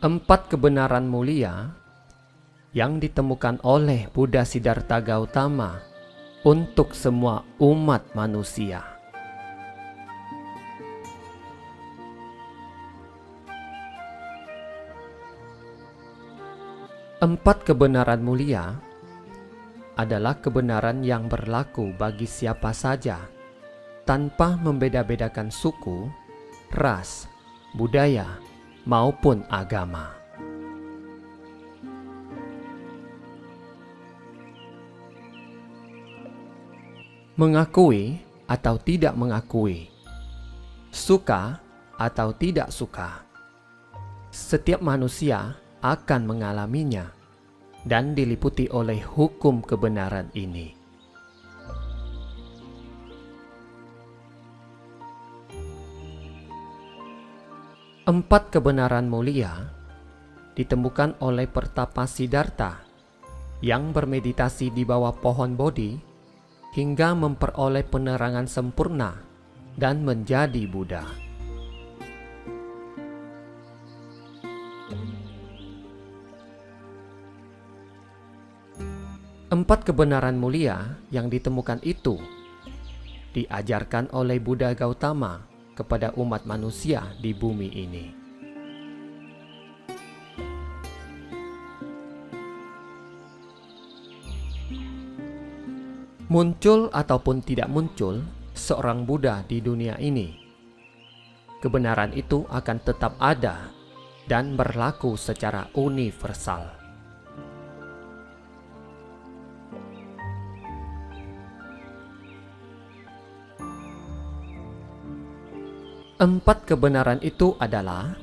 Empat kebenaran mulia yang ditemukan oleh Buddha Siddhartha Gautama untuk semua umat manusia. Empat kebenaran mulia adalah kebenaran yang berlaku bagi siapa saja tanpa membeda-bedakan suku, ras, budaya, maupun agama. Mengakui atau tidak mengakui, suka atau tidak suka, setiap manusia akan mengalaminya dan diliputi oleh hukum kebenaran ini. Empat kebenaran mulia ditemukan oleh Pertapa Siddhartha yang bermeditasi di bawah pohon Bodhi hingga memperoleh penerangan sempurna dan menjadi Buddha. Empat kebenaran mulia yang ditemukan itu diajarkan oleh Buddha Gautama kepada umat manusia di bumi ini. Muncul ataupun tidak muncul seorang Buddha di dunia ini, kebenaran itu akan tetap ada dan berlaku secara universal. Empat kebenaran itu adalah: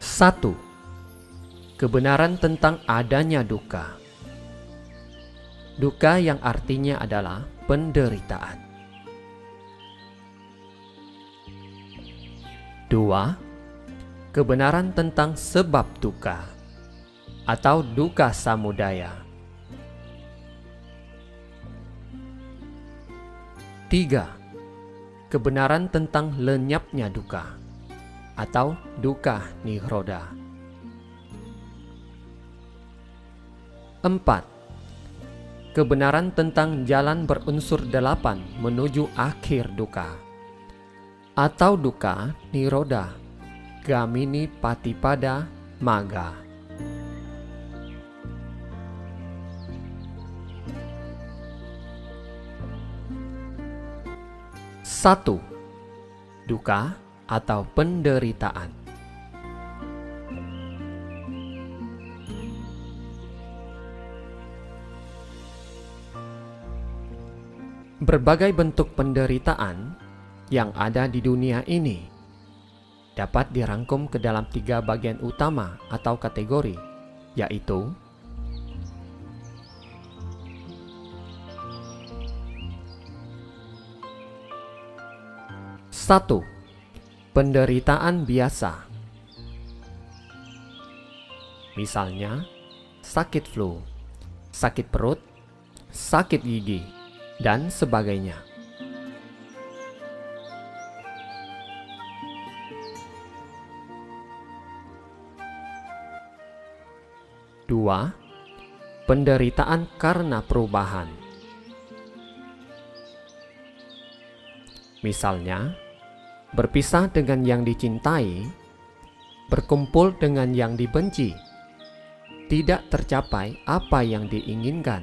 1. Kebenaran tentang adanya duka. Duka yang artinya adalah penderitaan. 2. Kebenaran tentang sebab duka atau dukkha samudaya. 3. Kebenaran tentang lenyapnya duka atau dukkha nirodha. 4. Kebenaran tentang jalan berunsur 8 menuju akhir dukkha atau dukkha nirodha gamini patipada magga. 1. Duka atau penderitaan. Berbagai bentuk penderitaan yang ada di dunia ini dapat dirangkum ke dalam 3 bagian utama atau kategori, yaitu: 1. Penderitaan biasa. Misalnya, sakit flu, sakit perut, sakit gigi, dan sebagainya. 2. Penderitaan karena perubahan. Misalnya, berpisah dengan yang dicintai, berkumpul dengan yang dibenci, tidak tercapai apa yang diinginkan,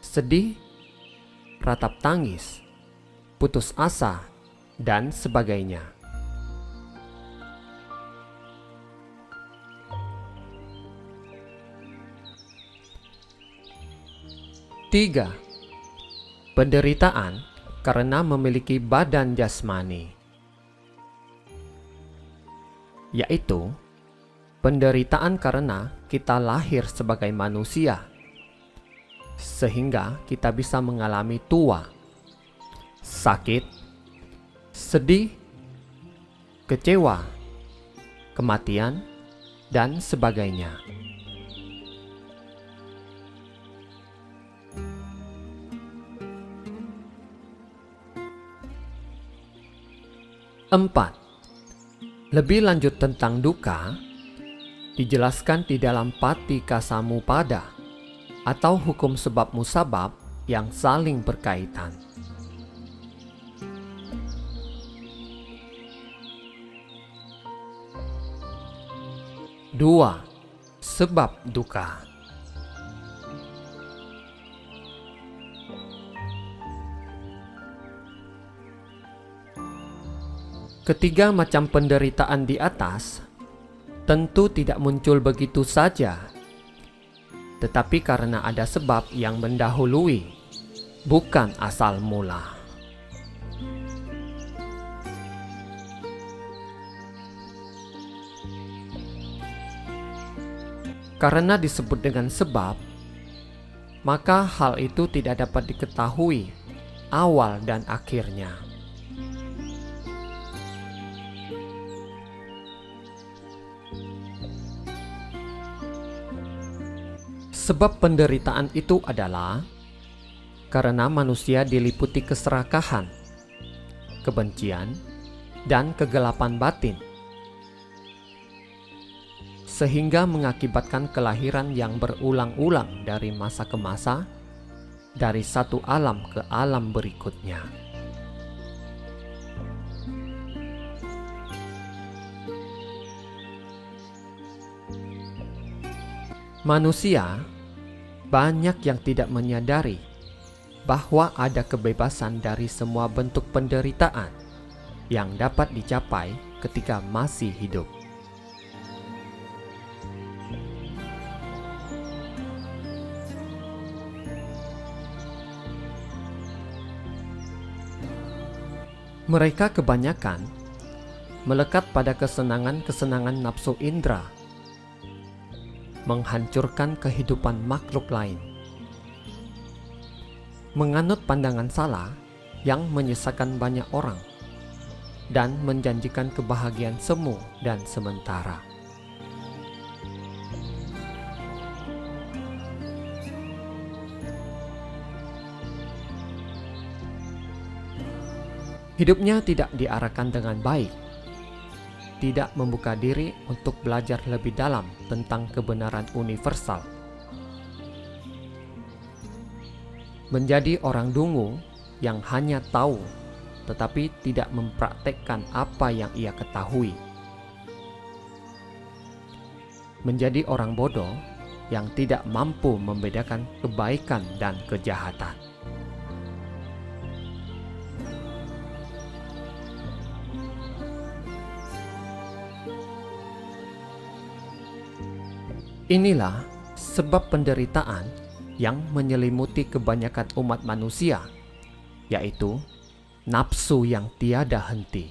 sedih, ratap tangis, putus asa, dan sebagainya. 3. Penderitaan karena memiliki badan jasmani, yaitu penderitaan karena kita lahir sebagai manusia, sehingga kita bisa mengalami tua, sakit, sedih, kecewa, kematian, dan sebagainya. 4. Lebih lanjut tentang duka, dijelaskan di dalam Patika Samuppada atau hukum sebab musabab yang saling berkaitan. Dua, sebab duka. Ketiga macam penderitaan di atas tentu tidak muncul begitu saja, tetapi karena ada sebab yang mendahului, bukan asal mula. Karena disebut dengan sebab, maka hal itu tidak dapat diketahui awal dan akhirnya. Sebab penderitaan itu adalah karena manusia diliputi keserakahan, kebencian, dan kegelapan batin, sehingga mengakibatkan kelahiran yang berulang-ulang dari masa ke masa, dari satu alam ke alam berikutnya. Manusia banyak yang tidak menyadari bahwa ada kebebasan dari semua bentuk penderitaan yang dapat dicapai ketika masih hidup. Mereka kebanyakan melekat pada kesenangan-kesenangan nafsu indera, menghancurkan kehidupan makhluk lain, menganut pandangan salah yang menyesakan banyak orang, dan menjanjikan kebahagiaan semu dan sementara. Hidupnya tidak diarahkan dengan baik, tidak membuka diri untuk belajar lebih dalam tentang kebenaran universal. Menjadi orang dungu yang hanya tahu tetapi tidak mempraktekkan apa yang ia ketahui. Menjadi orang bodoh yang tidak mampu membedakan kebaikan dan kejahatan. Inilah sebab penderitaan yang menyelimuti kebanyakan umat manusia, yaitu nafsu yang tiada henti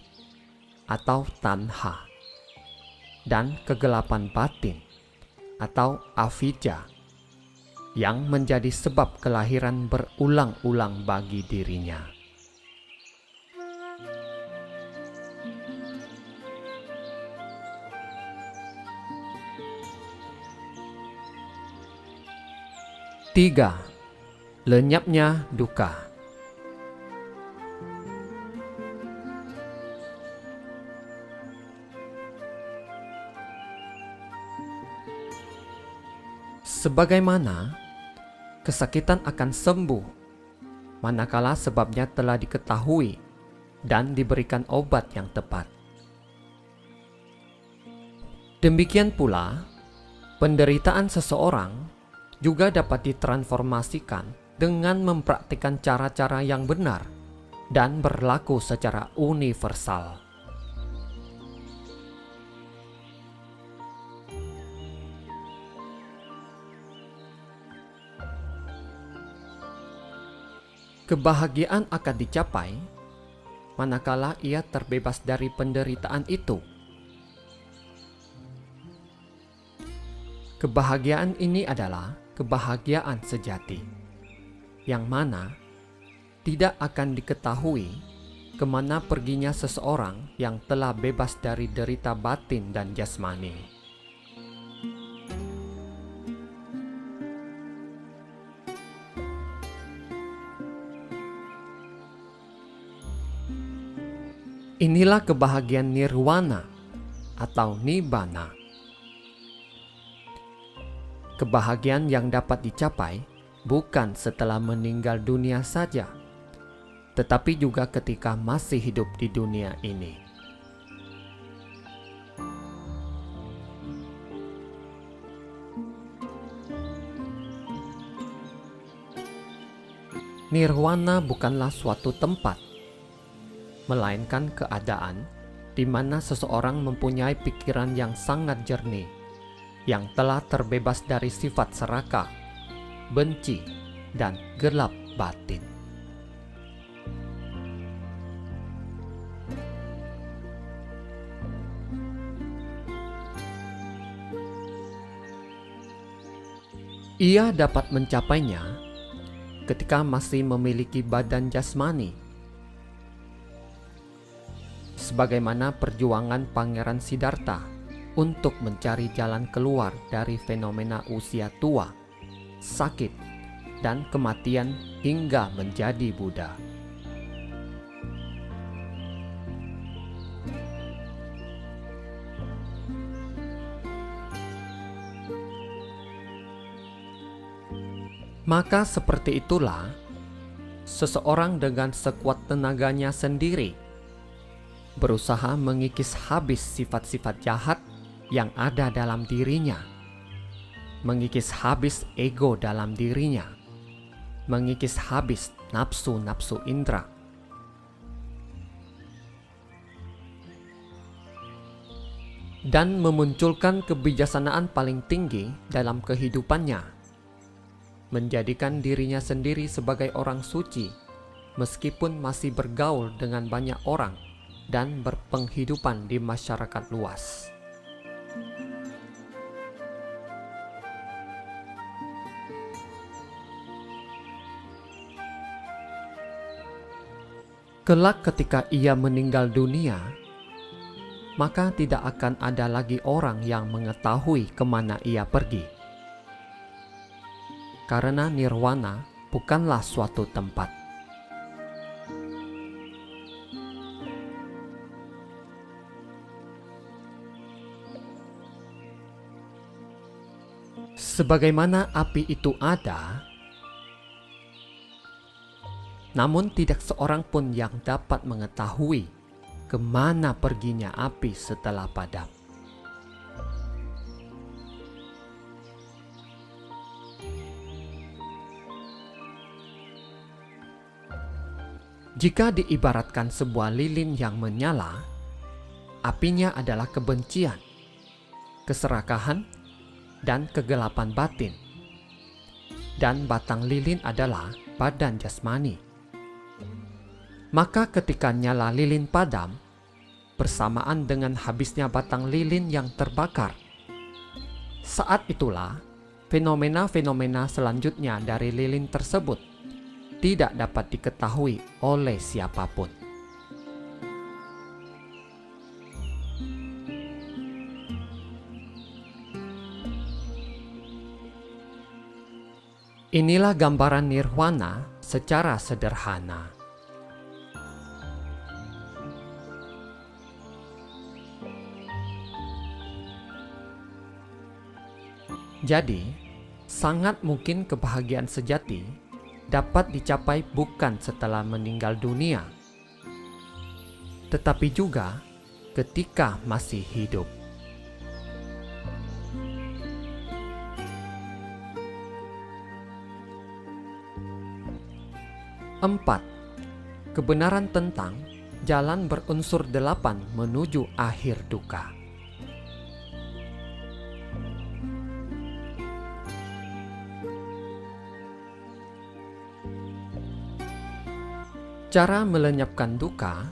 atau tanha, dan kegelapan batin atau avijja yang menjadi sebab kelahiran berulang-ulang bagi dirinya. Tiga, lenyapnya duka. Sebagaimana kesakitan akan sembuh manakala sebabnya telah diketahui dan diberikan obat yang tepat. Demikian pula, penderitaan seseorang juga dapat ditransformasikan dengan mempraktikkan cara-cara yang benar dan berlaku secara universal. Kebahagiaan akan dicapai manakala ia terbebas dari penderitaan itu. Kebahagiaan ini adalah kebahagiaan sejati, yang mana tidak akan diketahui kemana perginya seseorang yang telah bebas dari derita batin dan jasmani. Inilah kebahagiaan nirwana atau nibbana. Kebahagiaan yang dapat dicapai bukan setelah meninggal dunia saja, tetapi juga ketika masih hidup di dunia ini. Nirwana bukanlah suatu tempat, melainkan keadaan di mana seseorang mempunyai pikiran yang sangat jernih, yang telah terbebas dari sifat serakah, benci, dan gelap batin. Ia dapat mencapainya ketika masih memiliki badan jasmani. Sebagaimana perjuangan Pangeran Siddhartha untuk mencari jalan keluar dari fenomena usia tua, sakit, dan kematian hingga menjadi Buddha. Maka seperti itulah, seseorang dengan sekuat tenaganya sendiri berusaha mengikis habis sifat-sifat jahat yang ada dalam dirinya, mengikis habis ego dalam dirinya, mengikis habis nafsu-nafsu indera. Dan memunculkan kebijaksanaan paling tinggi dalam kehidupannya, menjadikan dirinya sendiri sebagai orang suci, meskipun masih bergaul dengan banyak orang dan berpenghidupan di masyarakat luas. Kelak ketika ia meninggal dunia, maka tidak akan ada lagi orang yang mengetahui kemana ia pergi. Karena nirwana bukanlah suatu tempat. Sebagaimana api itu ada, namun tidak seorang pun yang dapat mengetahui kemana perginya api setelah padam. Jika diibaratkan sebuah lilin yang menyala, apinya adalah kebencian, keserakahan, dan kegelapan batin. Dan batang lilin adalah badan jasmani. Maka ketika nyala lilin padam, bersamaan dengan habisnya batang lilin yang terbakar, saat itulah fenomena-fenomena selanjutnya dari lilin tersebut tidak dapat diketahui oleh siapapun. Inilah gambaran nirwana secara sederhana. Jadi, sangat mungkin kebahagiaan sejati dapat dicapai bukan setelah meninggal dunia, tetapi juga ketika masih hidup. Empat, kebenaran tentang jalan berunsur 8 menuju akhir duka. Cara melenyapkan duka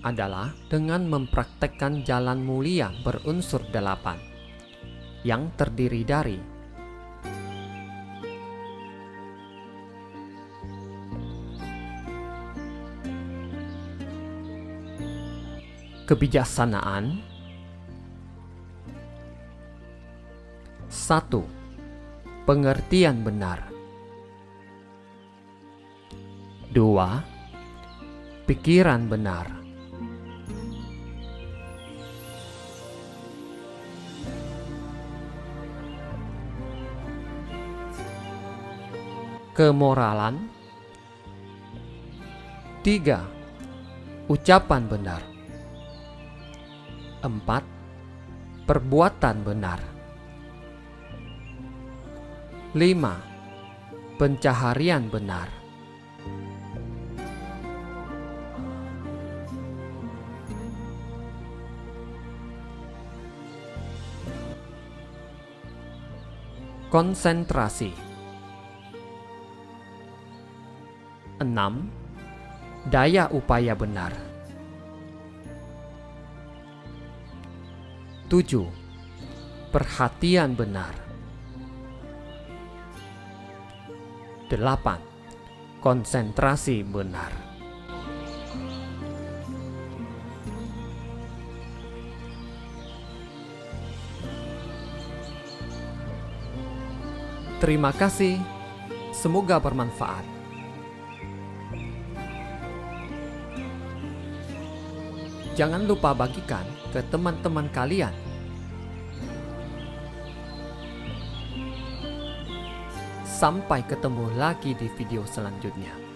adalah dengan mempraktekkan jalan mulia berunsur 8 yang terdiri dari kebijaksanaan. 1. Pengertian benar. 2. Pikiran benar. kemoralan. 3. Ucapan benar. 4. Perbuatan benar. 5. Pencaharian benar. 6. Konsentrasi. 6. Daya upaya benar. 7. Perhatian benar. 8. Konsentrasi benar. Terima kasih, semoga bermanfaat. Jangan lupa bagikan ke teman-teman kalian. Sampai ketemu lagi di video selanjutnya.